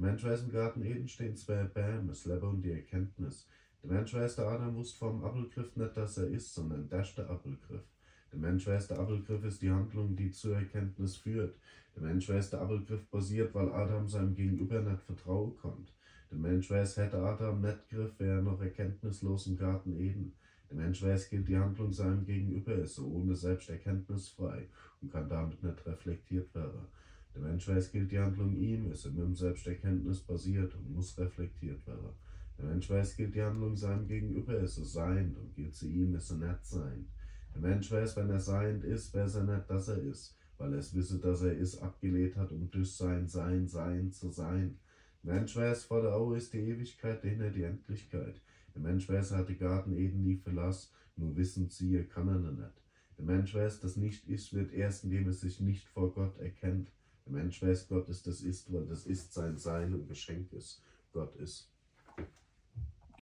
Mensch weiß, im Garten Eden stehen zwei Bäume, das Leben und die Erkenntnis. Der Mensch weiß, der Adam wusste vom Appelgriff nicht, dass er ist, sondern das ist der Appelgriff. Der Mensch weiß, der Appelgriff ist die Handlung, die zur Erkenntnis führt. Der Mensch weiß, der Appelgriff basiert, weil Adam seinem Gegenüber nicht vertrauen konnte. Der Mensch weiß, hätte Adam nicht Griff, wäre er noch erkenntnislos im Garten Eden. Der Mensch weiß, gilt die Handlung seinem Gegenüber, ist so ohne Selbsterkenntnis frei und kann damit nicht reflektiert werden. Der Mensch weiß, gilt die Handlung ihm, ist im Selbsterkenntnis basiert und muss reflektiert werden. Der Mensch weiß, gilt die Handlung seinem Gegenüber, ist es sein und gilt zu ihm, ist er nicht sein. Der Mensch weiß, wenn er seiend ist, weiß er nicht, dass er ist, weil er es wisse, dass er ist, abgelehnt hat, um durch sein Sein zu sein. Der Mensch weiß, vor der Auge ist die Ewigkeit, dahinter die Endlichkeit. Der Mensch weiß, er hat den Garten Eden nie verlassen, nur wissen siehe, kann er nicht. Der Mensch weiß, das Nicht-Ich wird erst, indem er sich nicht vor Gott erkennt. Der Mensch weiß, Gott ist das Ist, weil das Ist sein Sein und Geschenk ist. Gott ist.